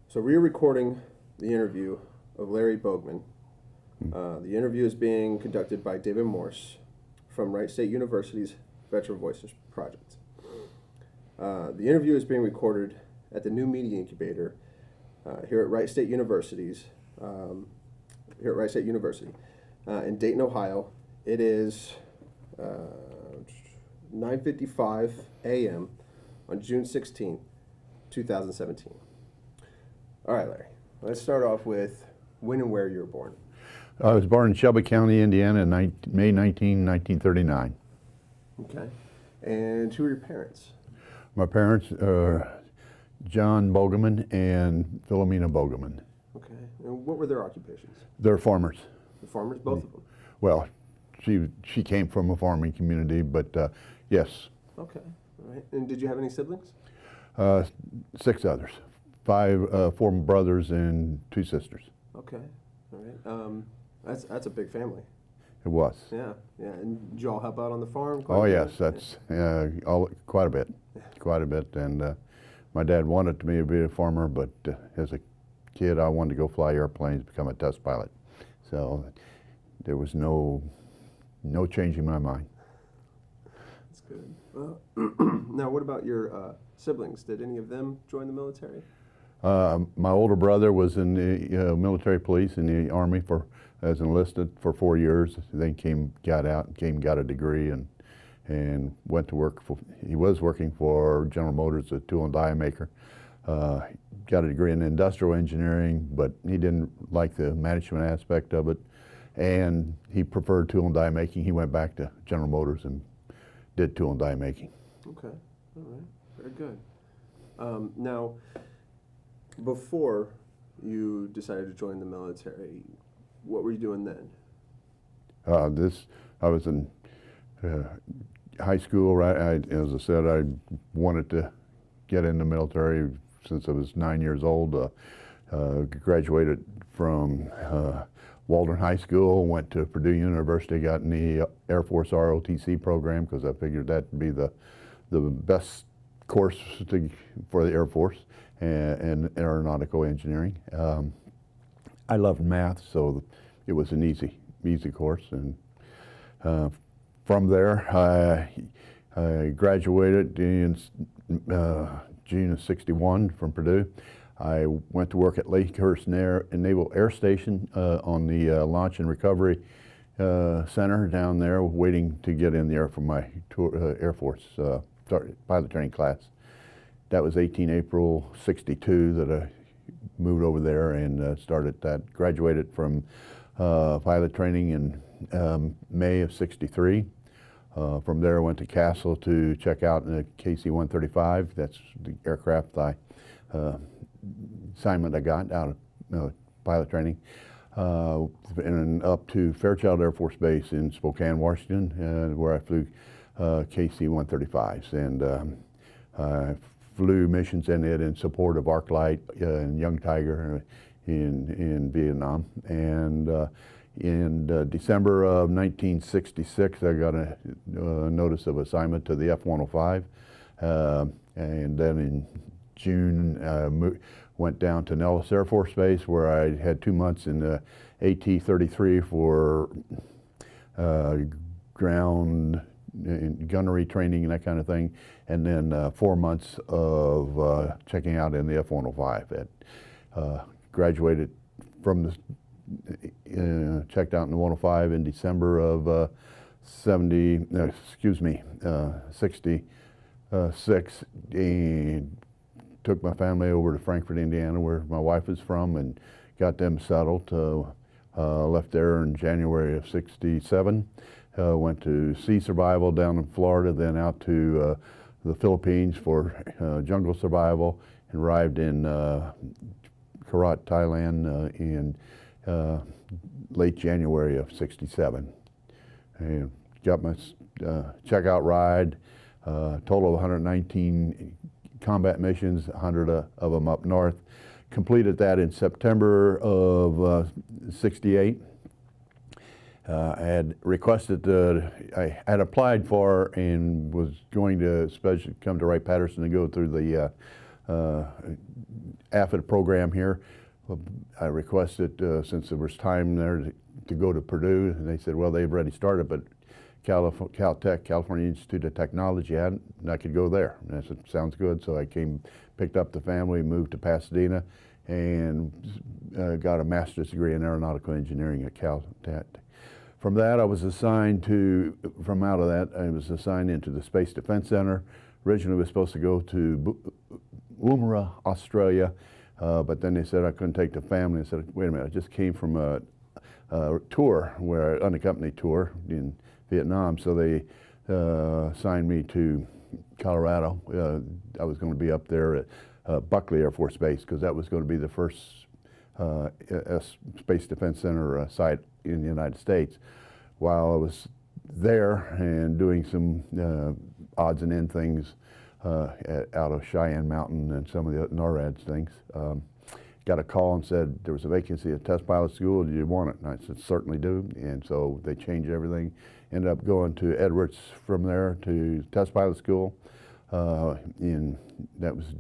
So we're recording the interview of Larry Bogemann. The interview is being conducted by David Morse from Wright State University's Veteran Voices Project. The interview is being recorded at the New Media Incubator here at Wright State University in Dayton, Ohio. It is 9:55 a.m. on June 16, 2017. All right, Larry, let's start off with when and where you were born. I was born in Shelby County, Indiana, in May 1939. Okay. And who are your parents? My parents are John Bogemann and Philomena Bogemann. Okay. And what were their occupations? They're farmers. The farmers, both of them? Well, she came from a farming community, but yes. Okay. All right. And did you have any siblings? 6 others. 4 brothers and 2 sisters. Okay. All right. That's a big family. It was. Yeah. Yeah. And did you all help out on the farm? Oh yes, that's quite a bit, quite a bit. And my dad wanted me to be a farmer, but as a kid, I wanted to go fly airplanes, become a test pilot. So there was no changing my mind. That's good. Now, what about your siblings? Did any of them join the military? My older brother was in the military police in the Army as enlisted for 4 years. Then got a degree and went to work for. He was working for General Motors, a tool and die maker. Got a degree in industrial engineering, but he didn't like the management aspect of it, and he preferred tool and die making. He went back to General Motors and did tool and die making. Okay. All right. Very good. Now, before you decided to join the military, what were you doing then? I was in high school, right? As I said, I wanted to get in the military since I was 9 years old. Graduated from Waldron High School, went to Purdue University, got in the Air Force ROTC program because I figured that would be the best course for the Air Force and aeronautical engineering. I loved math, so it was an easy course. And from there, I graduated in June of '61 from Purdue. I went to work at Lakehurst Naval Air Station on the Launch and Recovery Center down there, waiting to get in the air for my Air Force pilot training class. That was 18 April '62 that I moved over there and started that. Graduated from pilot training in May of '63. From there I went to Castle to check out in a KC-135. That's the aircraft assignment I got out of pilot training. And up to Fairchild Air Force Base in Spokane, Washington, where I flew KC-135s. And I flew missions in it in support of ArcLight and Young Tiger in Vietnam. And in December of 1966, I got a notice of assignment to the F-105. And then in June, went down to Nellis Air Force Base, where I had 2 months in the AT-33 for ground gunnery training and that kind of thing, and then 4 months of checking out in the F-105. Graduated from the checked out in the 105 in December of 66, and took my family over to Frankfort, Indiana, where my wife is from, and got them settled. Left there in January of '67. Went to sea survival down in Florida, then out to the Philippines for jungle survival, and arrived in Korat, Thailand in late January of '67. And got my checkout ride, total of 119 combat missions, 100 of them up north. Completed that in September of '68. I had requested, I had applied for and was going to come to Wright-Patterson to go through the AFID program here. I requested, since there was time there to go to Purdue, and they said, well, they've already started, but Caltech, California Institute of Technology hadn't, and I could go there. And I said, sounds good. So I picked up the family, moved to Pasadena, and got a master's degree in aeronautical engineering at Caltech. From that, I was assigned from out of that, I was assigned into the Space Defense Center. Originally, I was supposed to go to Woomera, Australia, but then they said I couldn't take the family. I said, wait a minute, I just came from a tour, unaccompanied tour in Vietnam, so they assigned me to Colorado. I was going to be up there at Buckley Air Force Base, because that was going to be the first Space Defense Center site in the United States. While I was there and doing some odds and end things out of Cheyenne Mountain and some of the NORAD's things, got a call and said there was a vacancy at test pilot school. Do you want it? And I said, certainly do. And so they changed everything. Ended up going to Edwards from there to test pilot school. That was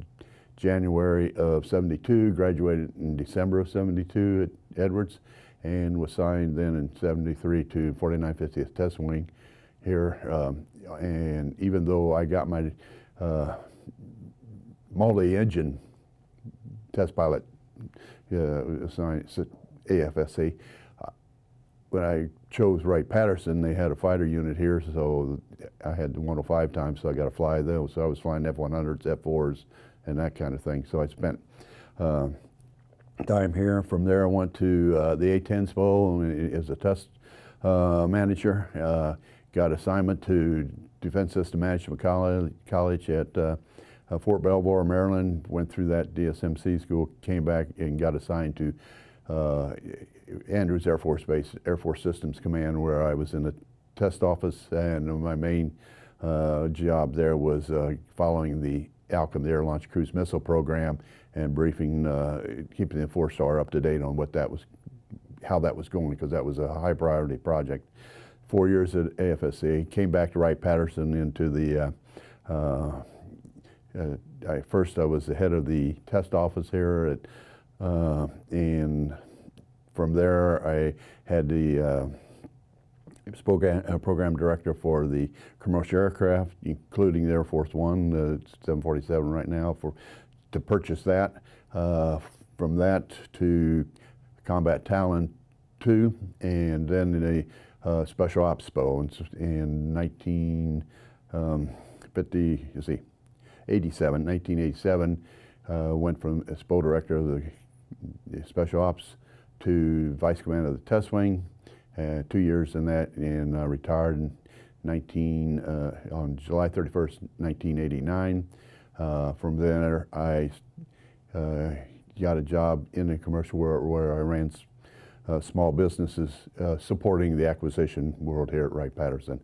January of '72, graduated in December of '72 at Edwards, and was signed then in '73 to 49th 50th Test Wing here. And even though I got my multi-engine test pilot assigned AFSC, when I chose Wright-Patterson, they had a fighter unit here, so I had the 105 times, so I got to fly those. So I was flying F-100s, F-4s, and that kind of thing. So I spent time here. From there, I went to the A-10 SPO as a test manager. Got assignment to Defense System Management College at Fort Belvoir, Maryland. Went through that DSMC school, came back and got assigned to Andrews Air Force Base, Air Force Systems Command, where I was in the test office, and my main job there was following the outcome of the Air Launch Cruise Missile Program and briefing, keeping the 4-star up to date on how that was going, because that was a high priority project. 4 years at AFSC, came back to Wright-Patterson into the, first I was the head of the test office here and from there I had the program director for the commercial aircraft, including the Air Force One, the 747 right now, to purchase that. From that to Combat Talon 2, and then the Special Ops SPO in 1987, went from SPO director of the Special Ops to vice commander of the test wing. 2 years in that, and retired in on July 31st, 1989. From there, I got a job in the commercial world where I ran small businesses supporting the acquisition world here at Wright-Patterson.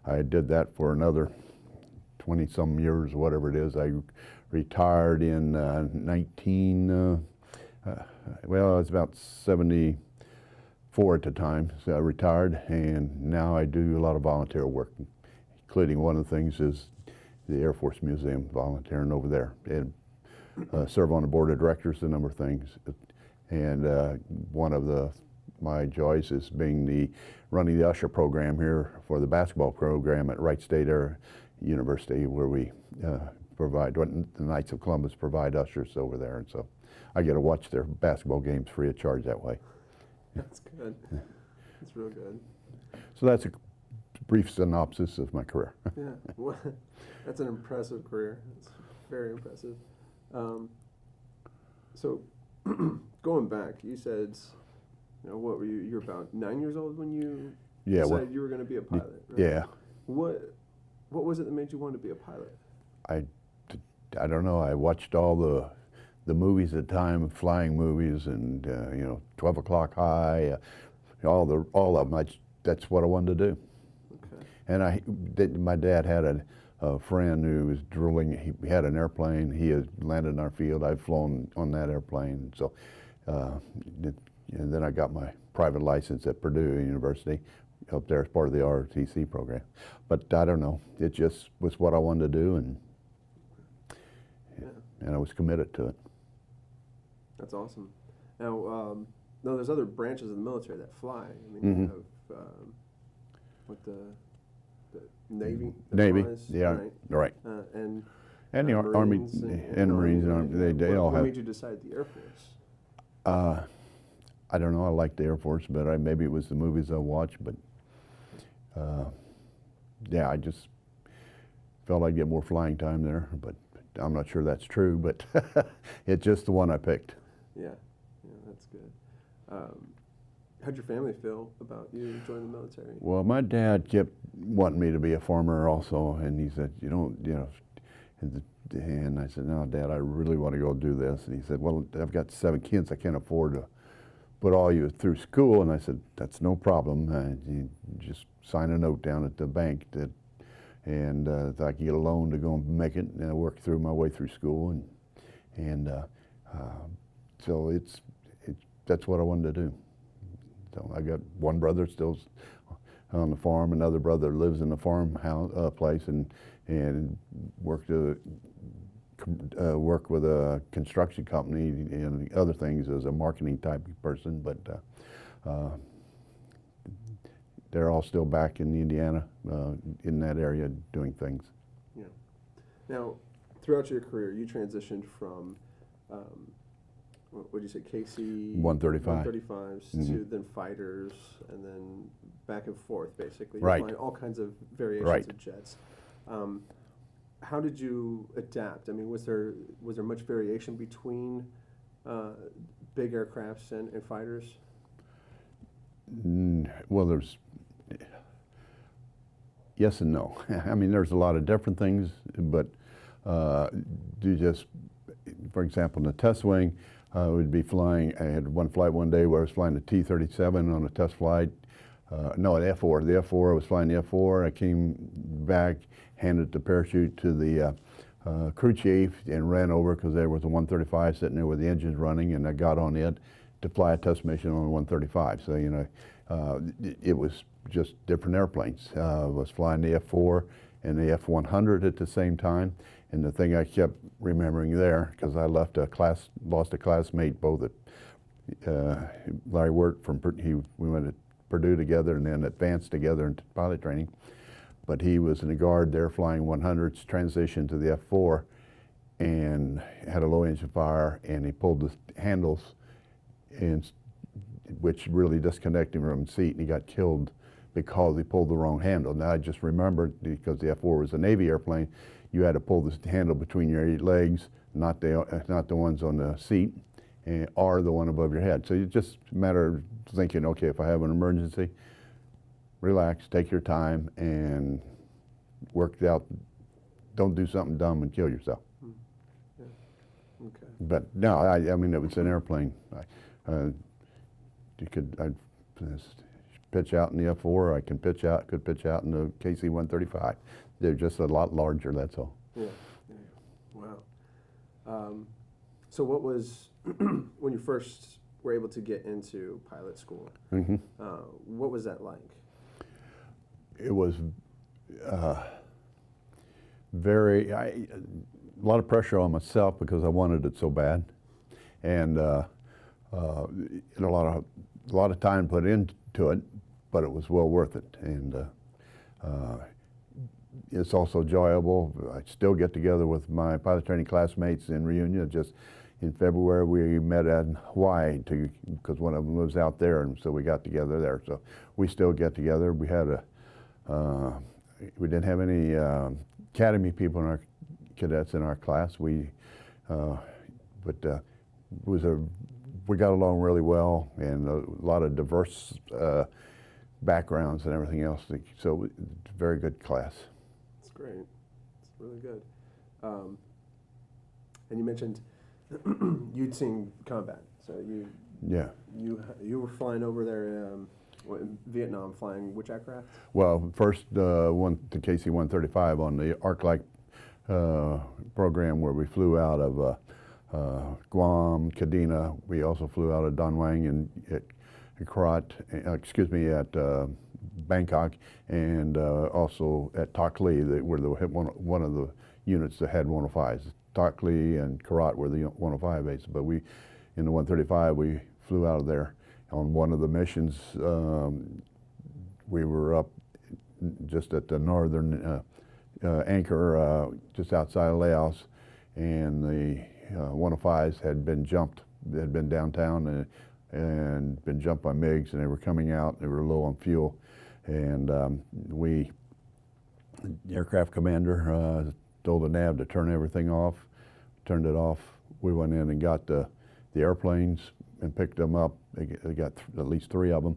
I did that for another 20-some years, whatever it is. I retired in well, I was about 74 at the time, so I retired, and now I do a lot of volunteer work, including one of the things is the Air Force Museum, volunteering over there, and serve on the board of directors, a number of things. And one of my joys is running the usher program here for the basketball program at Wright State Air University, where we provide, the Knights of Columbus provide ushers over there, and so I get to watch their basketball games free of charge that way. That's good. That's real good. So that's a brief synopsis of my career. Yeah, well, that's an impressive career. It's very impressive. So going back, you said, what were you? You were about 9 years old when you decided you were going to be a pilot, right? Yeah. What was it that made you want to be a pilot? I don't know. I watched all the movies at the time, flying movies, and 12 O'Clock High, all of them. That's what I wanted to do. Okay. And my dad had a friend who was drilling. He had an airplane. He had landed in our field. I'd flown on that airplane. So, and then I got my private license at Purdue University up there as part of the ROTC program. But I don't know. It just was what I wanted to do, and and I was committed to it. That's awesome. Now, no, there's other branches of the military that fly. I mean, you have what the Navy. That Navy, flies, yeah, right. And And the Army, Marines and the Marines, and Army, they all what have. made you decide the Air Force? I don't know. I liked the Air Force, but maybe it was the movies I watched. But yeah, I just felt I'd get more flying time there. But I'm not sure that's true. But it's just the one I picked. Yeah, that's good. How'd your family feel about you joining the military? Well, my dad kept wanting me to be a farmer also, and he said, and I said, no, Dad, I really want to go do this. And he said, well, I've got 7 kids. I can't afford to put all you through school. And I said, that's no problem. You just sign a note down at the bank and I could get a loan to go and make it. And I worked through my way through school, and so that's what I wanted to do. So I got one brother still on the farm. Another brother lives in the farmhouse place and worked work with a construction company and other things as a marketing type person. But they're all still back in Indiana, in that area, doing things. Yeah. Now, throughout your career, you transitioned from what did you say, KC 135s to then fighters, and then back and forth, basically. You're flying all kinds of variations of jets. How did you adapt? I mean, was there much variation between big aircrafts and fighters? Well, there's yes and no. I mean, there's a lot of different things, but you just, for example, in the test wing, we'd be flying. I had one flight one day where I was flying the T-37 on a test flight. No, an F-4. The F-4, I was flying the F-4. I came back, handed the parachute to the crew chief and ran over because there was a 135 sitting there with the engines running, and I got on it to fly a test mission on a 135. So, it was just different airplanes. I was flying the F-4 and the F-100 at the same time. And the thing I kept remembering there, because I lost a classmate both at Larry Wirt we went to Purdue together and then advanced together into pilot training. But he was in the Guard there flying 100s, transitioned to the F-4 and had a low engine fire, and he pulled the handles, which really disconnected him from the seat, and he got killed because he pulled the wrong handle. Now I just remembered, because the F-4 was a Navy airplane, you had to pull the handle between your 8 legs, not the ones on the seat, or the one above your head. So it's just a matter of thinking, okay, if I have an emergency, relax, take your time, and work it out. Don't do something dumb and kill yourself. Yeah. Okay. But no, I mean, it was an airplane. I'd pitch out in the F-4. I could pitch out in the KC-135. They're just a lot larger, that's all. Yeah. Wow. So what was, when you first were able to get into pilot school, what was that like? It was a lot of pressure on myself because I wanted it so bad, and a lot of time put into it, but it was well worth it. And it's also enjoyable. I still get together with my pilot training classmates in reunion. Just in February, we met in Hawaii because one of them lives out there, and so we got together there. So we still get together. We had we didn't have any academy people in our cadets in our class. We got along really well, and a lot of diverse backgrounds and everything else. So it's a very good class. That's great. It's really good. And you mentioned you'd seen combat, so you were flying over there in Vietnam, flying which aircraft? Well, first the KC-135 on the ARC-like program, where we flew out of Guam, Kadena. We also flew out of Don Muang and at Bangkok, and also at Tak Lee, where one of the units that had 105s. Stockley and Carrot were the 105 bases, but we, in the 135, we flew out of there. On one of the missions, we were up just at the northern anchor, just outside of Laos, and the 105s had been jumped. They had been downtown and been jumped by MiGs, and they were coming out. They were low on fuel, and the aircraft commander told the nav to turn everything off. Turned it off. We went in and got the airplanes and picked them up. They got at least 3 of them,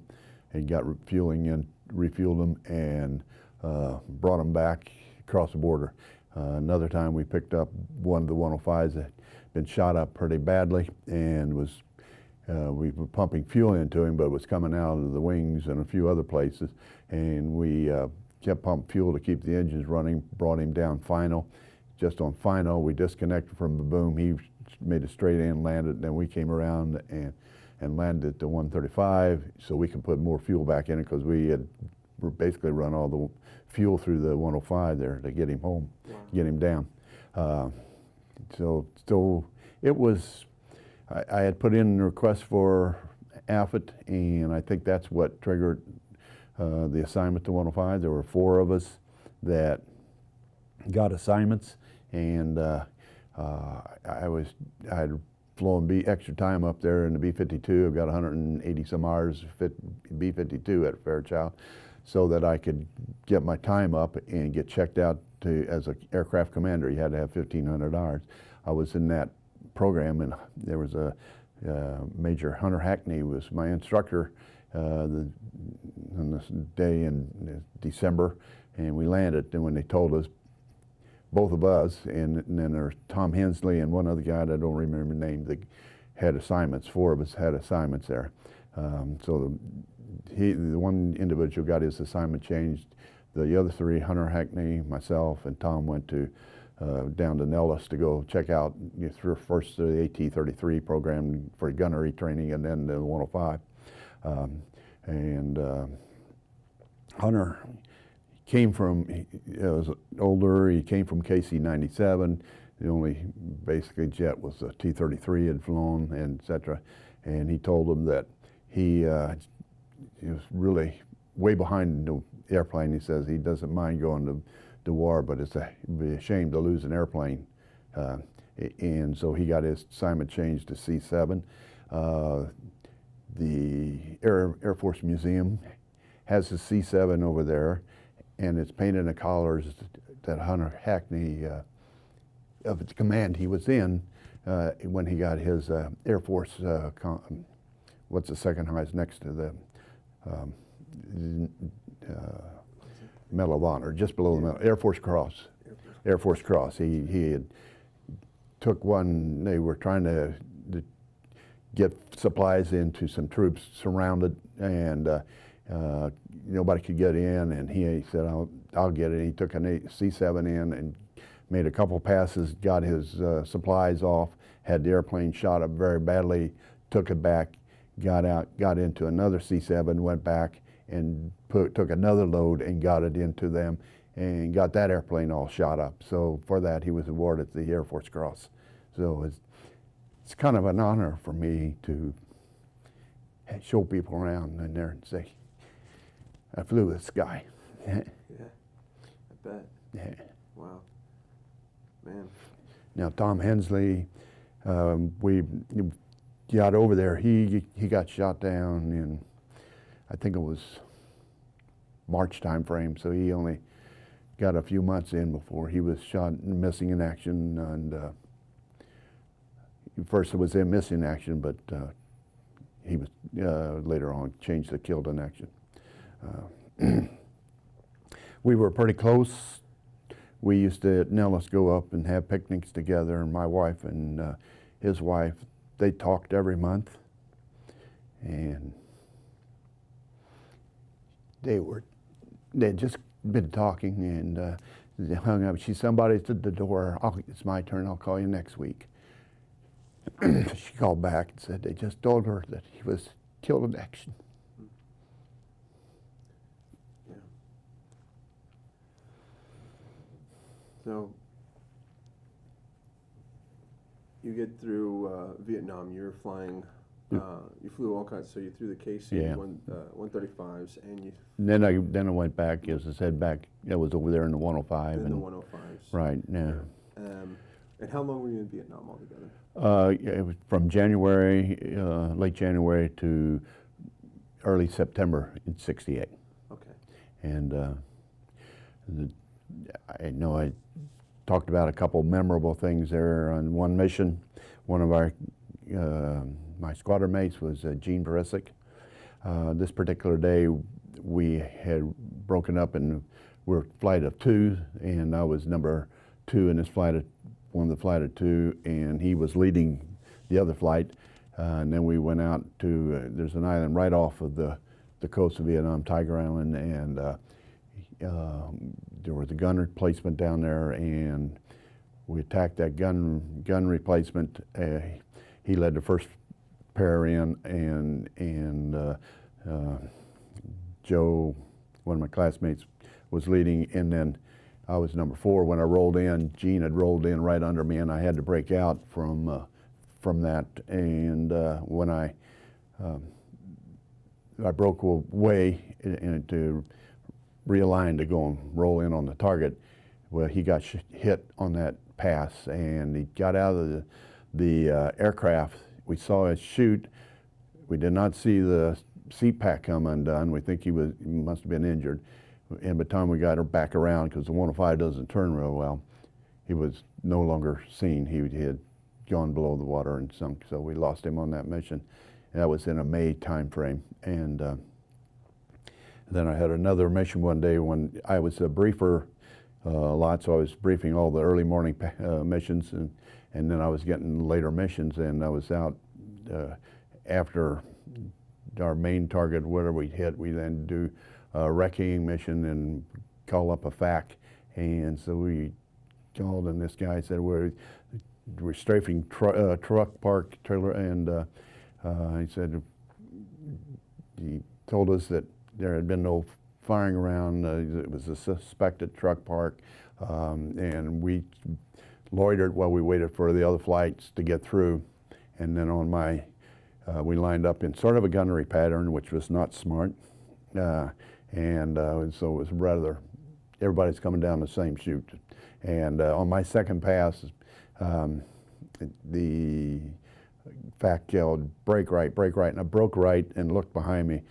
and got refueling and refueled them and brought them back across the border. Another time we picked up one of the 105s that had been shot up pretty badly, and was we were pumping fuel into him, but it was coming out of the wings and a few other places, and we kept pumping fuel to keep the engines running, brought him down final. Just on final, we disconnected from the boom. He made a straight in, landed, and then we came around and landed at the 135 so we could put more fuel back in it, because we had basically run all the fuel through the 105 there to get him home, get him down. So it was, I had put in a request for AFIT, and I think that's what triggered the assignment to 105. There were 4 of us that got assignments, and I had flown extra time up there in the B-52. I've got 180 some hours B-52 at Fairchild, so that I could get my time up and get checked out as an aircraft commander. You had to have 1,500 hours. I was in that program, and there was a Major Hunter Hackney was my instructor on this day in December, and we landed. And when they told us, both of us, and then there's Tom Hensley and one other guy that I don't remember the name, that had assignments. 4 of us had assignments there. So the one individual got his assignment changed. The other 3, Hunter Hackney, myself, and Tom, went to down to Nellis to go check out first the AT-33 program for gunnery training, and then the 105. Hunter came from, he was older, he came from KC-97. The only basically jet was the T-33 had flown, and et cetera. And he told them that he was really way behind the airplane. He says he doesn't mind going to war, but it'd be a shame to lose an airplane. And so he got his assignment changed to C-7. The Air Force Museum has a C-7 over there, and it's painted in the colors that Hunter Hackney, of its command he was in, when he got his Air Force, what's the second highest next to the Medal of Honor, just below the Medal, Air Force Cross. Air Force Cross. He had took one, they were trying to get supplies into some troops surrounded, and nobody could get in, and he said, I'll get it. He took a C-7 in and made a couple passes, got his supplies off, had the airplane shot up very badly, took it back, got out, got into another C-7, went back and took another load and got it into them, and got that airplane all shot up. So for that, he was awarded the Air Force Cross. So it's kind of an honor for me to show people around in there and say, I flew this guy. Yeah, I bet. Yeah. Wow, man. Now Tom Hensley, we got over there. He got shot down in, I think it was March time frame, so he only got a few months in before he was shot, missing in action, and first it was a missing action, but he was later on changed to killed in action. We were pretty close. We used to at Nellis go up and have picnics together, and my wife and his wife, they talked every month, and they'd just been talking, and they hung up. Somebody's at the door. It's my turn. I'll call you next week. She called back and said they just told her that he was killed in action. Yeah. So you get through Vietnam, you're flying. You flew all kinds. So you threw the KC 135s, and you. Then I went back, as I said, back. I was over there in the 105. In the 105s. Right. Yeah. And how long were you in Vietnam altogether? It was from January, late January to early September in '68. Okay. And I know I talked about a couple memorable things there on one mission. One of our my squadron mates was Gene Barisic. This particular day, we had broken up and we're flight of two, and I was number two in this flight of one of the flight of two, and he was leading the other flight. And then we went out to there's an island right off of the coast of Vietnam, Tiger Island, and there was a gun replacement down there, and we attacked that gun replacement. He led the first pair in, and Joe, one of my classmates, was leading, and then I was number four. When I rolled in, Gene had rolled in right under me, and I had to break out from that. And when I broke away and to realign to go and roll in on the target, well, he got hit on that pass, and he got out of the aircraft. We saw it shoot. We did not see the seat pack come undone. We think he must have been injured. And by the time we got her back around, because the 105 doesn't turn real well, he was no longer seen. He had gone below the water and sunk, so we lost him on that mission. And that was in a May time frame. And then I had another mission one day when I was a briefer a lot, so I was briefing all the early morning missions, and then I was getting later missions, and I was out after our main target, whatever we hit, we then do a wrecking mission and call up a FAC. And so we called, and this guy said, we're strafing truck park trailer, and he said, he told us that there had been no firing around. It was a suspected truck park, and we loitered while we waited for the other flights to get through. And then on my, we lined up in sort of a gunnery pattern, which was not smart. And so it was rather, everybody's coming down the same chute. And on my second pass, the FAC yelled, break right, and I broke right and looked behind me.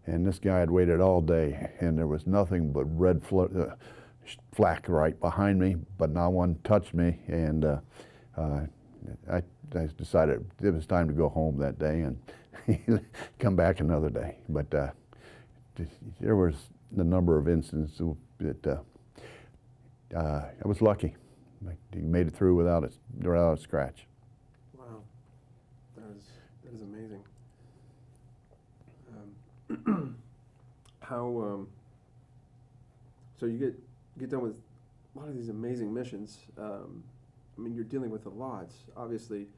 And this guy had waited all day, and there was nothing but red flak right behind me, but not one touched me. And I decided it was time to go home that day and come back another day. But there was a number of instances that I was lucky. He made it through without a scratch. Wow, that is amazing. How so you get done with a lot of these amazing missions. I mean, you're dealing with a lot. Obviously,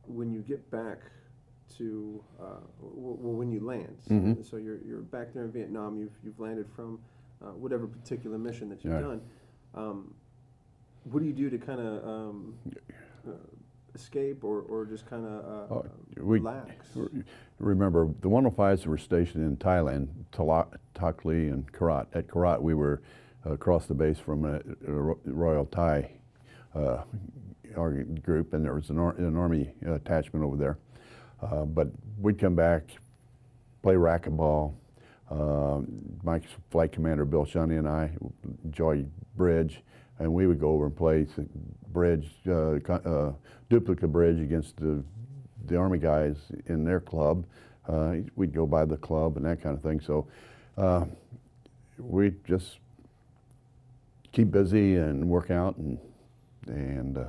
when you get back to when you land, Mm-hmm. so you're back there in Vietnam. You've landed from whatever particular mission that you've Yeah. done. What do you do to kind of escape or just kind of relax? Remember, the 105s were stationed in Thailand, Tak Ly and Karat. At Karat, we were across the base from a Royal Thai group, and there was an Army attachment over there. But we'd come back, play racquetball. My flight commander, Bill Shunny, and I enjoyed bridge, and we would go over and play bridge, duplicate bridge against the Army guys in their club. We'd go by the club and that kind of thing. So we'd just keep busy and work out, and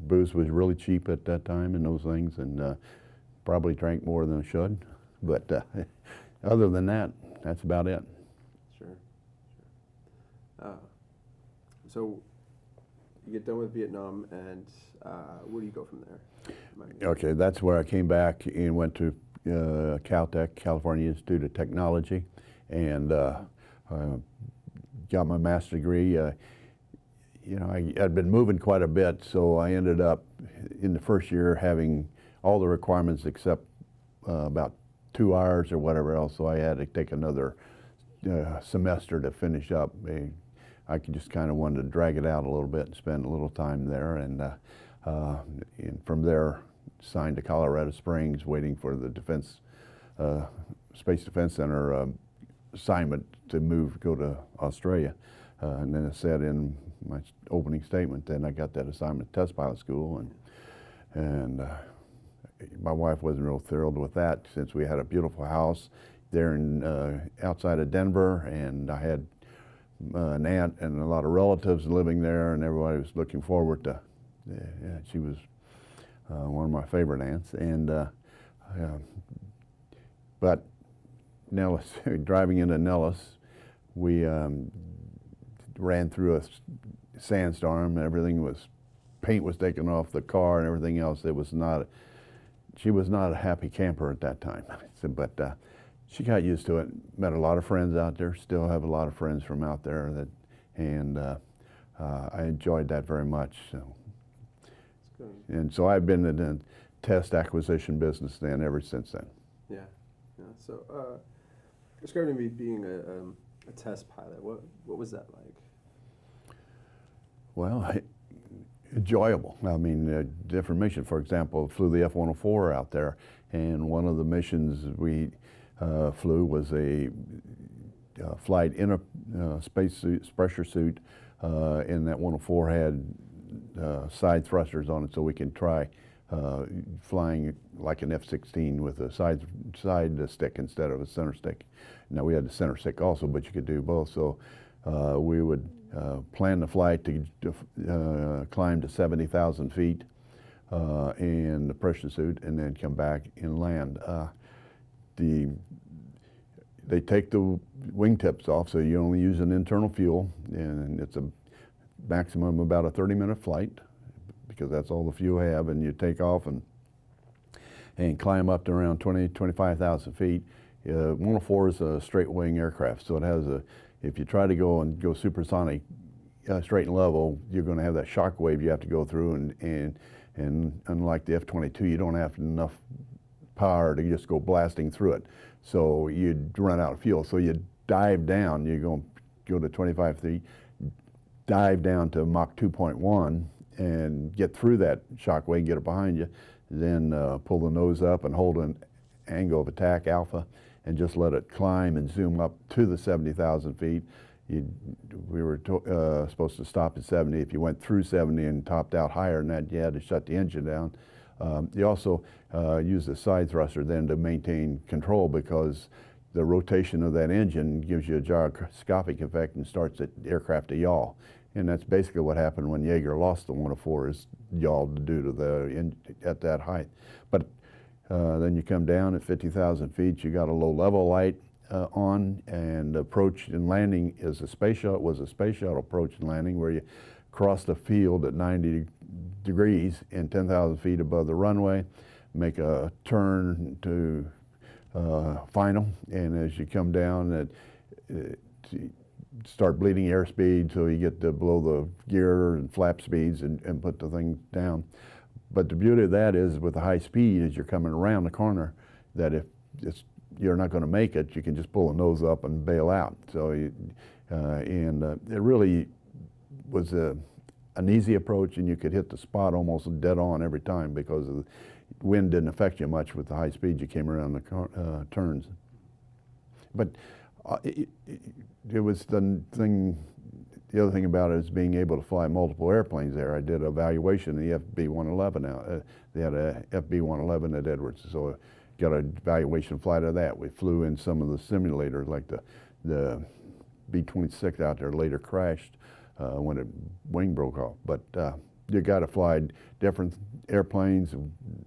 booze was really cheap at that time and those things, and probably drank more than I should. But other than that, that's about it. Sure. So you get done with Vietnam, and where do you go from there? Okay, that's where I came back and went to Caltech, California Institute of Technology, and got my master's degree. you know, I'd been moving quite a bit, so I ended up in the first year having all the requirements except about 2 hours or whatever else, so I had to take another semester to finish up. I could just kind of wanted to drag it out a little bit and spend a little time there, and from there signed to Colorado Springs, waiting for the Space Defense Center assignment to go to Australia. And then it said in my opening statement, then I got that assignment at Test Pilot School, and my wife wasn't real thrilled with that, since we had a beautiful house there in outside of Denver, and I had an aunt and a lot of relatives living there, and everybody was looking forward to. She was one of my favorite aunts, and but Nellis, driving into Nellis, we ran through a sandstorm, and paint was taken off the car and everything else. She was not a happy camper at that time, but she got used to it. Met a lot of friends out there, still have a lot of friends from out there, and I enjoyed that very much. So. And so I've been in the test acquisition business then ever since then. Yeah. So describe to me being a test pilot. What was that like? Well, enjoyable. I mean, different mission. For example, flew the F-104 out there, and one of the missions we flew was a flight in a space suit, pressure suit, and that 104 had side thrusters on it, so we can try flying like an F-16 with a side stick instead of a center stick. Now we had the center stick also, but you could do both. So we would plan the flight to climb to 70,000 feet in the pressure suit, and then come back and land. They take the wingtips off, so you only use an internal fuel, and it's a maximum about a 30-minute flight, because that's all the fuel you have, and you take off and climb up to around 25,000 feet. 104 is a straight wing aircraft, so it has if you try to go supersonic straight and level, you're going to have that shock wave you have to go through, and unlike the F-22, you don't have enough power to just go blasting through it. So you'd run out of fuel. So you dive down, you're going to go to 25 feet, dive down to Mach 2.1 and get through that shock wave, get it behind you, then pull the nose up and hold an angle of attack, alpha, and just let it climb and zoom up to the 70,000 feet. We were supposed to stop at 70. If you went through 70 and topped out higher than that, you had to shut the engine down. You also use the side thruster then to maintain control, because the rotation of that engine gives you a gyroscopic effect and starts the aircraft to yaw. And that's basically what happened when Yeager lost the 104, is yawed due to at that height. But then you come down at 50,000 feet, you got a low level light on, and approach and landing was a space shuttle approach and landing, where you cross the field at 90 degrees and 10,000 feet above the runway, make a turn to final, and as you come down, start bleeding airspeed, so you get to below the gear and flap speeds and put the thing down. But the beauty of that is, with the high speed, as you're coming around the corner, that if you're not going to make it, you can just pull the nose up and bail out. So, it really was an easy approach, and you could hit the spot almost dead on every time, because the wind didn't affect you much with the high speed you came around the turns. But it was the other thing about it is being able to fly multiple airplanes there. I did evaluation in the FB-111 out. They had a FB-111 at Edwards, so got an evaluation flight of that. We flew in some of the simulators, like the B-26 out there later crashed when the wing broke off. But you got to fly different airplanes.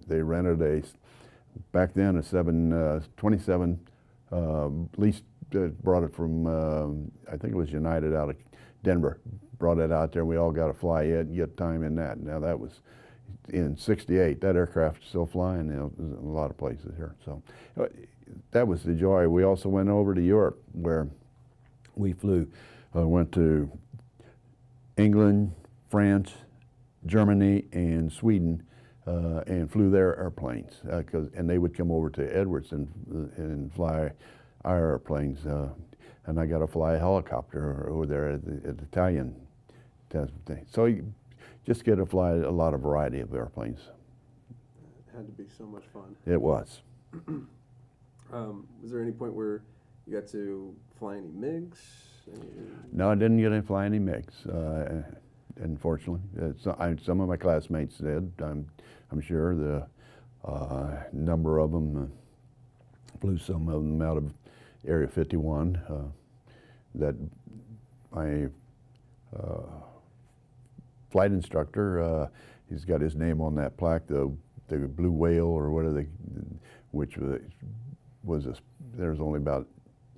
They rented back then a 727, leased, brought it from, I think it was United out of Denver, brought it out there. We all got to fly it and get time in that. Now that was in '68. That aircraft is still flying, in a lot of places here. So that was the joy. We also went over to Europe, where we flew, went to England, France, Germany, and Sweden, and flew their airplanes. And they would come over to Edwards and fly our airplanes. And I got to fly a helicopter over there at the Italian test thing. So you just get to fly a lot of variety of airplanes. It had to be so much fun. It was. Was there any point where you got to fly any MiGs? No, I didn't get to fly any MiGs, unfortunately. Some of my classmates did. I'm sure the number of them flew some of them out of Area 51. That my flight instructor, he's got his name on that plaque, the Blue Whale or whatever, which was there's only about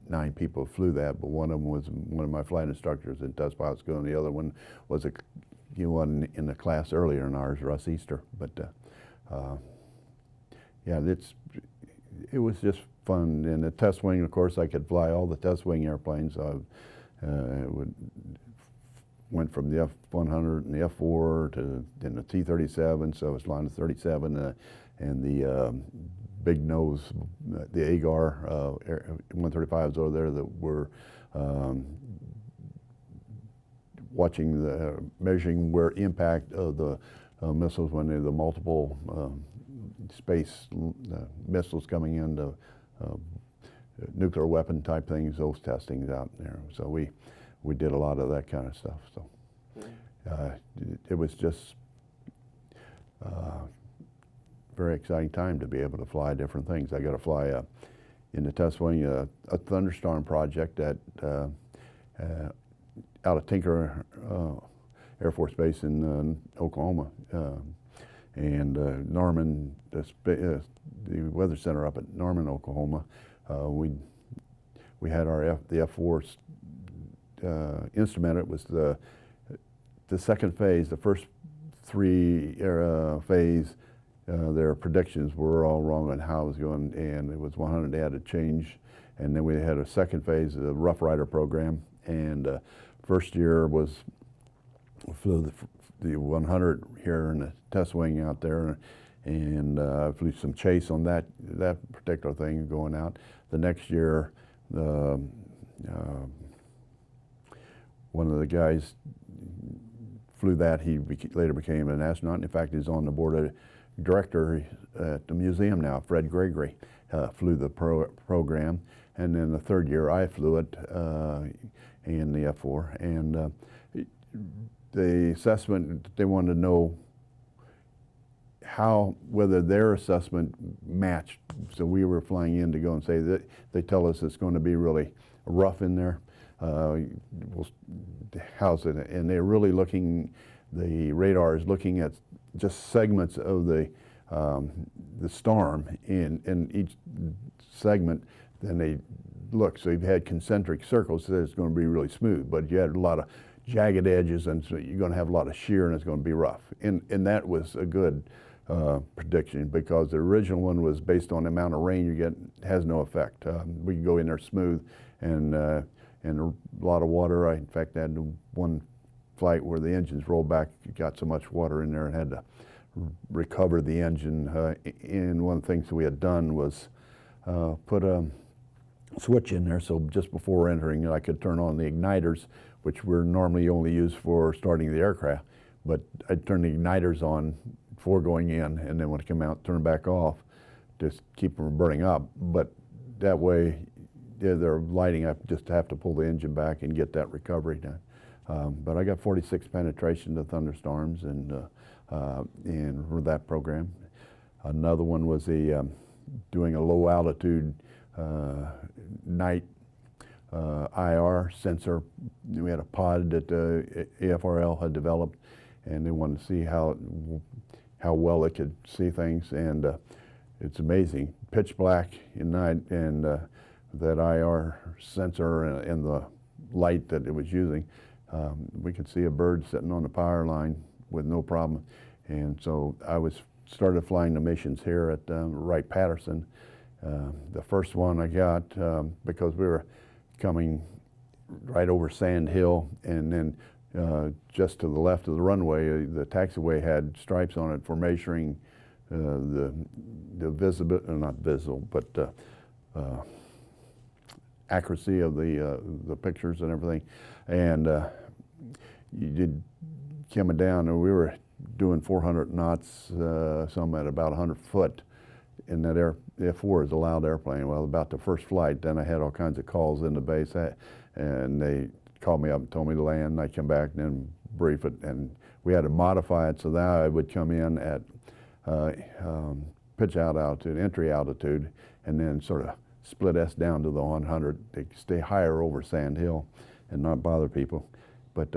9 people flew that, but one of them was one of my flight instructors in test pilot school, and the other one was one in the class earlier in ours, Russ Easter. But yeah, it was just fun. And the test wing, of course, I could fly all the test wing airplanes. Went from the F-100 and the F-4 to the T-37, so I was flying the 37 and the big nose, the Agar 135s over there that were measuring where impact of the missiles when they're the multiple space missiles coming into nuclear weapon type things, those testings out there. So we did a lot of that kind of stuff. So it was just very exciting time to be able to fly different things. I got to fly in the test wing a thunderstorm project at out of Tinker Air Force Base in Oklahoma, and Norman, the weather center up at Norman, Oklahoma. We had the F-4 instrument. It was the second phase. The first 3 phase, their predictions were all wrong on how it was going, and it was 100 they had to change. And then we had a second phase of the Rough Rider program, and first year flew the 100 here in the test wing out there, and flew some chase on that particular thing going out. The next year, one of the guys flew that. He later became an astronaut. In fact, he's on the board of director at the museum now. Fred Gregory flew the program, and then the third year I flew it in the F-4. And the assessment, they wanted to know whether their assessment matched. So we were flying in to go and say that they tell us it's going to be really rough in there. How's it? And they're really the radar is looking at just segments of the storm in each segment. Then they look, so you've had concentric circles, so it's going to be really smooth, but you had a lot of jagged edges, and so you're going to have a lot of shear, and it's going to be rough. And that was a good prediction, because the original one was based on the amount of rain you get, has no effect. We can go in there smooth, and a lot of water. In fact, I had one flight where the engines rolled back. It got so much water in there and had to recover the engine. And one of the things we had done was put a switch in there, so just before entering, I could turn on the igniters, which were normally only used for starting the aircraft. But I'd turn the igniters on before going in, and then when I come out, turn them back off, just keep them from burning up. But that way, they're lighting up, just have to pull the engine back and get that recovery done. But I got 46 penetration to thunderstorms and for that program. Another one was doing a low altitude night IR sensor. We had a pod that AFRL had developed, and they wanted to see how well it could see things. And it's amazing, pitch black at night, and that IR sensor and the light that it was using, we could see a bird sitting on the power line with no problem. And so I started flying the missions here at Wright-Patterson. The first one I got, because we were coming right over Sand Hill, and then just to the left of the runway, the taxiway had stripes on it for measuring the visibility, not visible, but accuracy of the pictures and everything. And you did coming down, and we were doing 400 knots, some at about 100 foot. And that F4 is a loud airplane. Well, about the first flight, then I had all kinds of calls in the base, and they called me up and told me to land, and I come back and then brief it, and we had to modify it so that I would come in at pitch out altitude, entry altitude, and then sort of split us down to the 100 to stay higher over Sand Hill and not bother people. But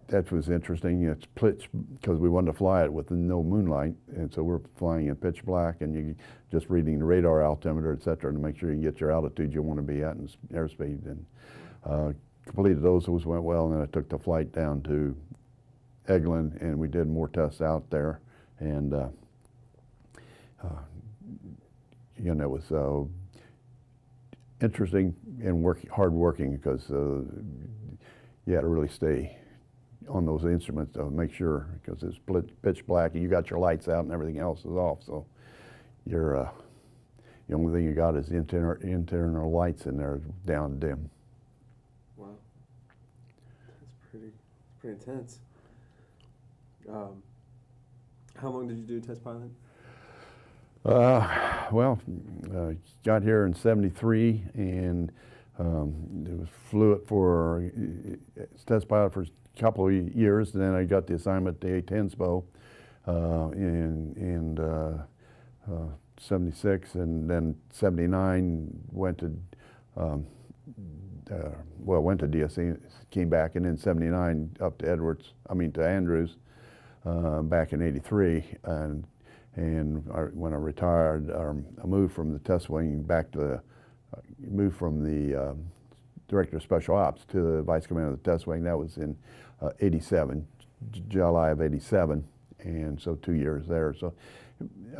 that was interesting. It's pitch, because we wanted to fly it with no moonlight, and so we're flying in pitch black, and you just reading the radar altimeter, et cetera, to make sure you get your altitude you want to be at and airspeed. And completed those went well, and then I took the flight down to Eglin, and we did more tests out there. And again, it was interesting and hard working, because you had to really stay on those instruments to make sure, because it's pitch black and you got your lights out and everything else is off. So you're the only thing you got is internal lights in there down dim. Wow, that's pretty intense. How long did you do test pilot? Well, got here in '73, and flew it for test pilot for a couple of years, and then I got the assignment to A-10 SPO in '76, and then '79 went to went to DSC, came back, and then '79 up to Andrews back in '83, and when I retired, I moved from the test wing back to moved from the Director of Special Ops to the Vice Commander of the Test Wing. That was in '87, July of '87, and so 2 years there. So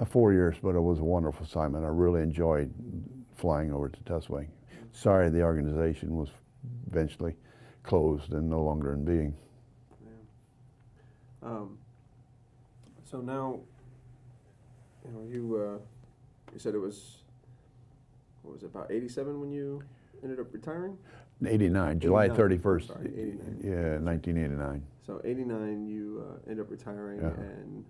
4 years, but it was a wonderful assignment. I really enjoyed flying over to Test Wing. Sorry the organization was eventually closed and no longer in being. Yeah. So now, you said it was, what was it, about '87 when you ended up retiring? '89, July 31st. Sorry, '89. Yeah, 1989. So '89, you ended up retiring, Yeah. and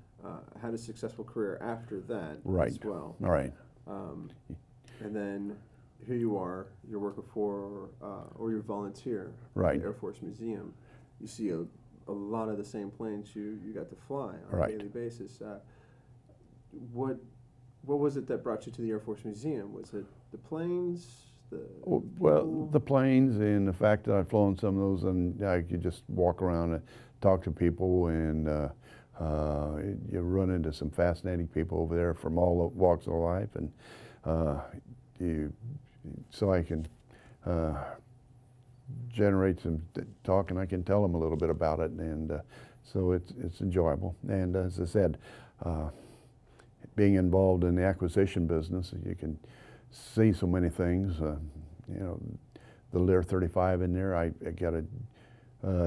had a successful career after that Right. as well. All right. And then here you are, you're working for, or you volunteer Right. at the Air Force Museum. You see a lot of the same planes you got to fly on Right. a daily basis. What was it that brought you to the Air Force Museum? Was it the planes? Well, the planes, and the fact that I've flown some of those, and I could just walk around and talk to people, and you run into some fascinating people over there from all walks of life, and so I can generate some talk, and I can tell them a little bit about it, and so it's enjoyable. And as I said, being involved in the acquisition business, you can see so many things. The Lear 35 in there, I got to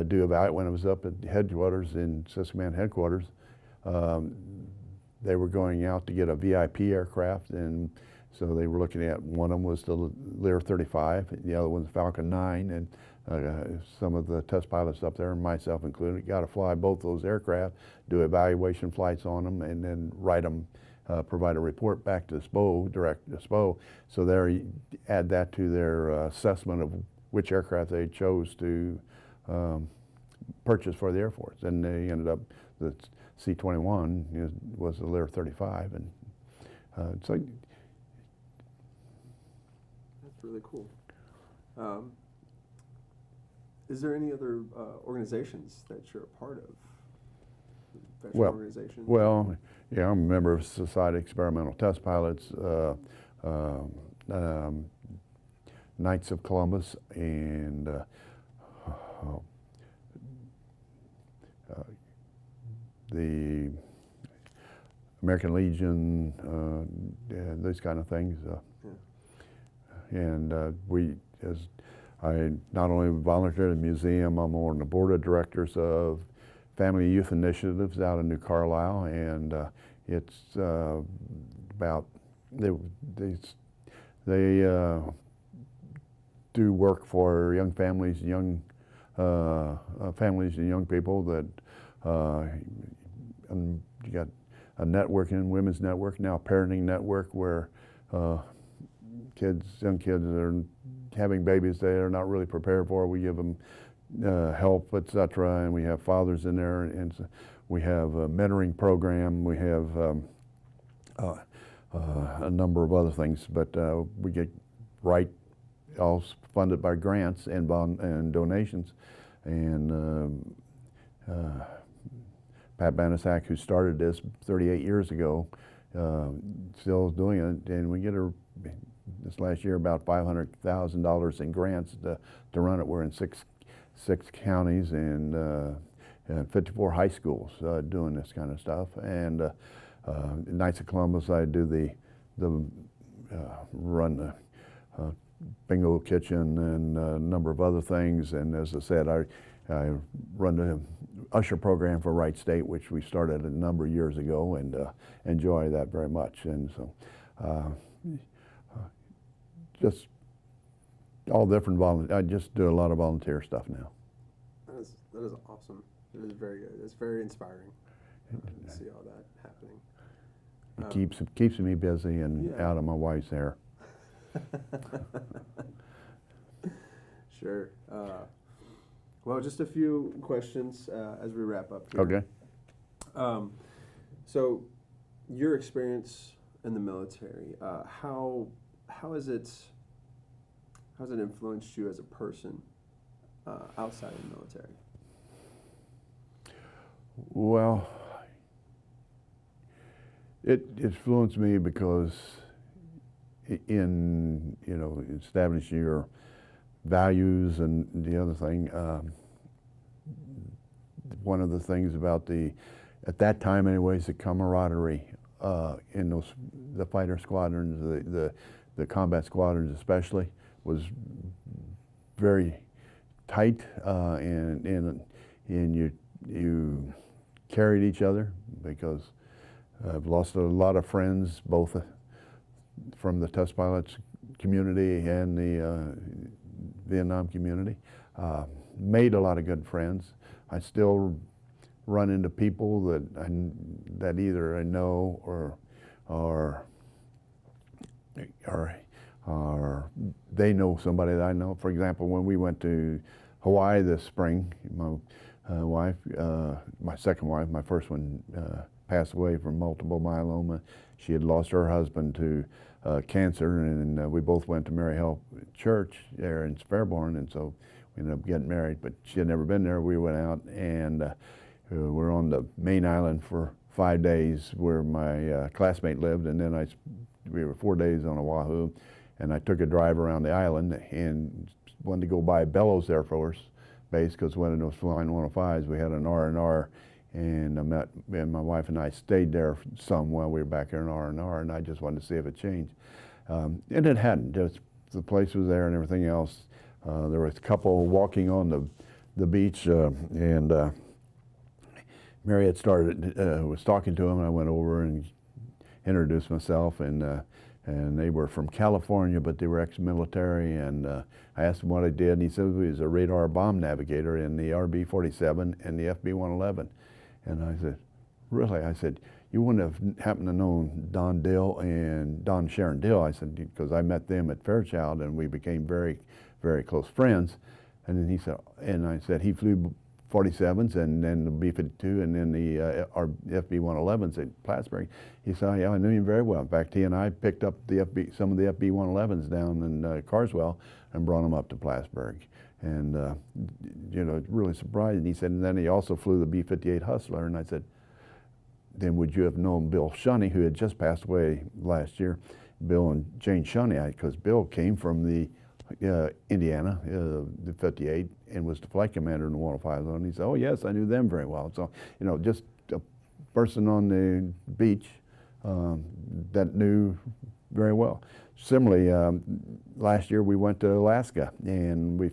do about it when I was up at headquarters in Command headquarters. They were going out to get a VIP aircraft, and so they were looking at, one of them was the Lear 35, the other one's Falcon 9, and some of the test pilots up there, myself included, got to fly both those aircraft, do evaluation flights on them, and then write them, provide a report back to SPO, direct to SPO. So there, you add that to their assessment of which aircraft they chose to purchase for the Air Force. And they ended up, the C-21 was the Lear 35, and so. That's really cool. Is there any other organizations that you're a part of? Veteran organizations? Well, yeah, I'm a member of Society of Experimental Test Pilots, Knights of Columbus, and the American Legion, those kind of things. And we, as I not only volunteer at the museum, I'm on the board of directors of Family Youth Initiatives out in New Carlisle, and it's about they do work for young families, families and young people that you got a networking, women's network, now a parenting network where young kids that are having babies they are not really prepared for. We give them help, etc. And we have fathers in there, and so we have a mentoring program. We have a number of other things, but we get all funded by grants and donations. And Pat Banasak, who started this 38 years ago, still is doing it, and we get this last year about $500,000 in grants to run it. We're in six counties and 54 high schools doing this kind of stuff. And Knights of Columbus, I do run the bingo kitchen and a number of other things. And as I said, I run the usher program for Wright State, which we started a number of years ago, and enjoy that very much. And so just all different volunteer. I just do a lot of volunteer stuff now. That is awesome. It is very good. It's very inspiring to see all that happening. It keeps me busy and out of my wife's hair. Sure. Well, just a few questions as we wrap up here. Okay. So, your experience in the military, how has it influenced you as a person outside of the military? Well, it influenced me because in establishing your values and the other thing, one of the things about at that time anyways, the camaraderie in the fighter squadrons, the combat squadrons especially, was very tight, and you carried each other, because I've lost a lot of friends, both from the test pilots community and the Vietnam community. Made a lot of good friends. I still run into people that either I know or they know somebody that I know. For example, when we went to Hawaii this spring, my wife, my second wife, my first one passed away from multiple myeloma. She had lost her husband to cancer, and we both went to Mary Hill Church there in Fairborn, and so we ended up getting married. But she had never been there. We went out, and we're on the main island for 5 days where my classmate lived, and then we were 4 days on Oahu, and I took a drive around the island and wanted to go by Bellows Air Force Base, because when it was flying 105s, we had an R&R, and my wife and I stayed there some while we were back here in R&R, and I just wanted to see if it changed. And it hadn't. The place was there and everything else. There was a couple walking on the beach, and Mary had was talking to him, and I went over and introduced myself, and they were from California, but they were ex-military, and I asked him what I did, and he said he was a radar bomb navigator in the RB-47 and the FB-111. And I said, really? I said, you wouldn't have happened to know Don Dill and Don Sharon Dill? I said, because I met them at Fairchild, and we became very, very close friends. And then he said, and I said, he flew 47s and then the B-52 and then the FB-111s at Plattsburgh. He said, yeah, I knew him very well. In fact, he and I picked up some of the FB-111s down in Carswell and brought them up to Plattsburgh. And, it really surprised. And he said, and then he also flew the B-58 Hustler. And I said, then would you have known Bill Shunny, who had just passed away last year? Bill and Jane Shunny, because Bill came from the Indiana, the 58, and was the flight commander in the 105 zone. He said, oh yes, I knew them very well. So, just a person on the beach that knew very well. Similarly, last year we went to Alaska and we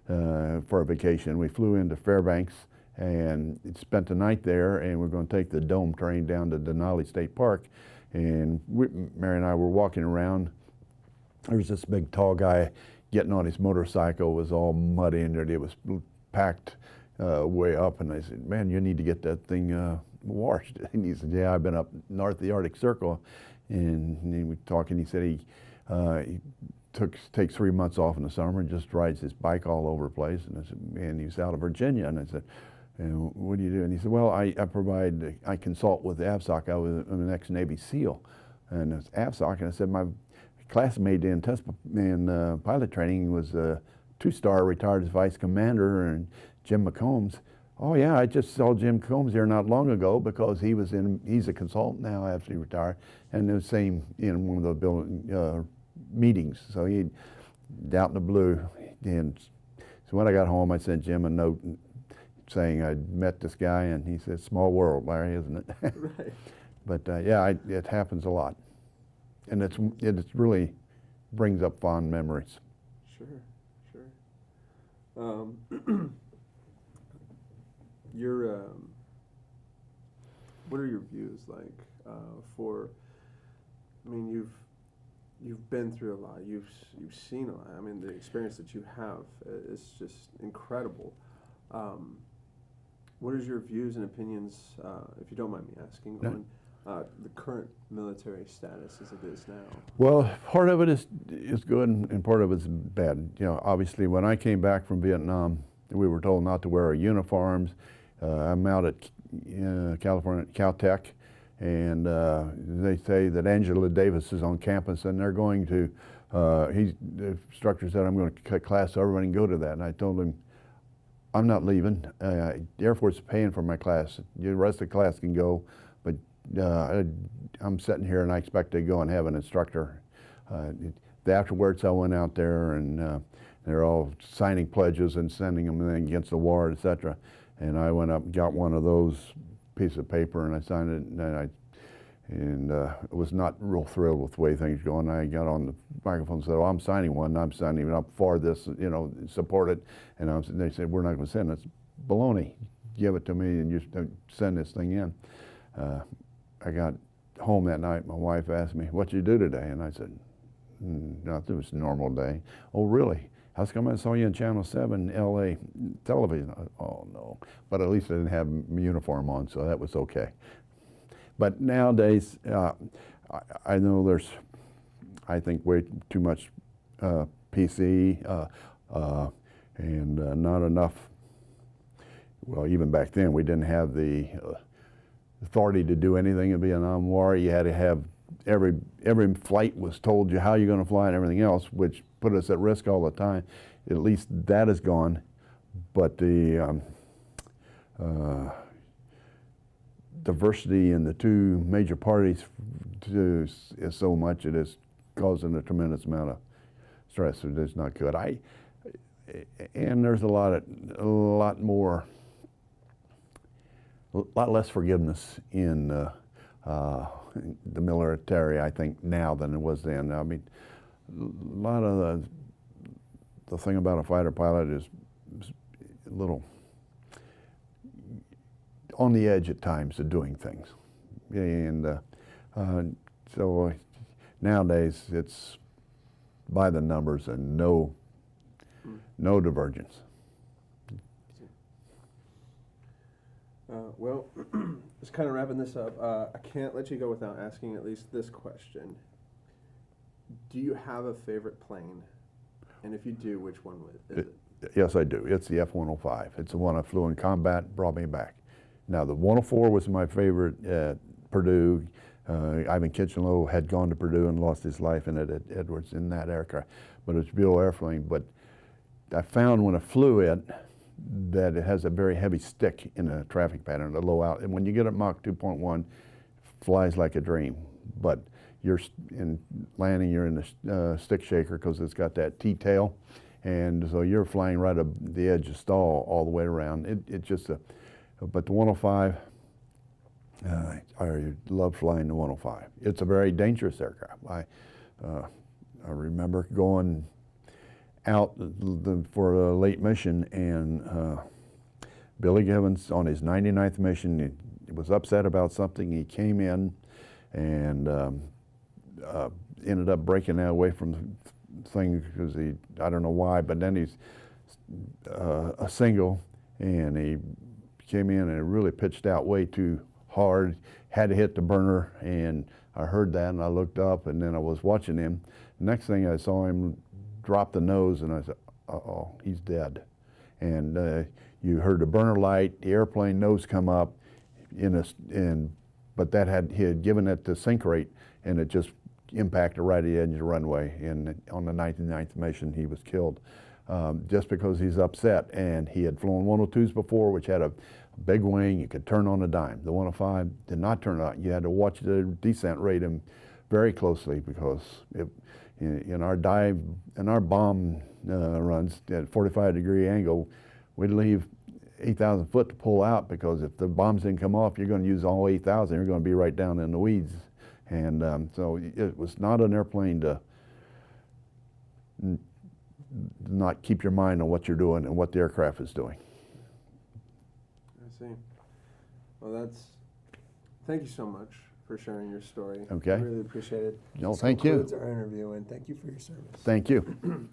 for a vacation. We flew into Fairbanks and spent the night there, and we're going to take the Dome train down to Denali State Park. And Mary and I were walking around. There was this big tall guy getting on his motorcycle. It was all muddy and it was packed way up, and I said, "Man, you need to get that thing washed." And he said, "Yeah, I've been up north of the Arctic Circle." And we were talking. He said he takes 3 months off in the summer and just rides his bike all over the place. And I said, "Man, he's out of Virginia." And I said, "And what do you do?" And he said, "Well, I consult with AVSOC. I'm an ex-Navy SEAL, and it's AVSOC." And I said, "My classmate in pilot training was a 2-star retired as vice commander, and Jim McCombs." "Oh yeah, I just saw Jim Combs here not long ago because he's a consultant now after he retired, and the same in one of the building meetings." So he out in the blue, and so when I got home, I sent Jim a note saying I'd met this guy, and he said, "Small world, Larry, isn't it?" Right. But yeah, it happens a lot, and it really brings up fond memories. Sure, sure. What are your views like for? I mean, you've been through a lot. You've seen a lot. I mean, the experience that you have is just incredible. What is your views and opinions, if you don't mind me asking, on the current military status as it is now? Well, part of it is good, and part of it is bad. You know, obviously, when I came back from Vietnam, we were told not to wear our uniforms. I'm out at California Caltech, and they say that Angela Davis is on campus, and they're going to. The instructor said, "I'm going to cut class so everybody can go to that." And I told him, "I'm not leaving. The Air Force is paying for my class. The rest of the class can go, but I'm sitting here and I expect to go and have an instructor." Afterwards, I went out there and they're all signing pledges and sending them in against the war, etc. And I went up and got one of those pieces of paper and I signed it, and I was not real thrilled with the way things were going. I got on the microphone and said, "Oh, I'm signing one. I'm signing up for this, support it." And they said, "We're not going to send it." It's baloney. Give it to me and just send this thing in. I got home that night. My wife asked me, "What'd you do today?" And I said, "Nothing. It was a normal day." "Oh, really? How come I saw you on Channel 7 LA television?" "Oh, no." But at least I didn't have my uniform on, so that was okay. But nowadays, I know there's, I think, way too much PC and not enough. Well, even back then, we didn't have the authority to do anything in Vietnam War. You had to have every flight was told you how you're going to fly and everything else, which put us at risk all the time. At least that is gone. But the diversity in the two major parties is so much, it is causing a tremendous amount of stress. It is not good. And there's a lot less forgiveness in the military, I think, now than it was then. I mean, a lot of the thing about a fighter pilot is a little on the edge at times of doing things. And so nowadays it's by the numbers and no divergence. Well, just kind of wrapping this up, I can't let you go without asking at least this question. Do you have a favorite plane? And if you do, which one is it? Yes, I do. It's the F-105. It's the one I flew in combat, brought me back. Now, the 104 was my favorite at Purdue. Ivan Kitchenlow had gone to Purdue and lost his life in it at Edwards in that aircraft. But it's a beautiful airplane. But I found when I flew it that it has a very heavy stick in a traffic pattern, a low out. And when you get at Mach 2.1, flies like a dream. But you're in landing, you're in the stick shaker because it's got that T-tail. And so you're flying right up the edge of stall all the way around. It's just a, but the 105, I love flying the 105. It's a very dangerous aircraft. I remember going out for a late mission, and Billy Gibbons on his 99th mission, he was upset about something. He came in and ended up breaking away from the thing because I don't know why, but then he's a single, and he came in and really pitched out way too hard, had to hit the burner, and I heard that and I looked up, and then I was watching him. Next thing I saw him drop the nose, and I said, uh-oh, he's dead. And you heard the burner light, the airplane nose come up, but he had given it the sink rate, and it just impacted right at the edge of the runway. And on the 99th mission, he was killed just because he's upset. And he had flown 102s before, which had a big wing. You could turn on a dime. The 105 did not turn on. You had to watch the descent rate him very closely, because in our bomb runs at 45-degree angle, we'd leave 8,000 foot to pull out, because if the bombs didn't come off, you're going to use all 8,000. You're going to be right down in the weeds. And so it was not an airplane to not keep your mind on what you're doing and what the aircraft is doing. I see. Well, thank you so much for sharing your story. Okay. I really appreciate it. No, This thank you. concludes our interview, and thank you for your service. Thank you.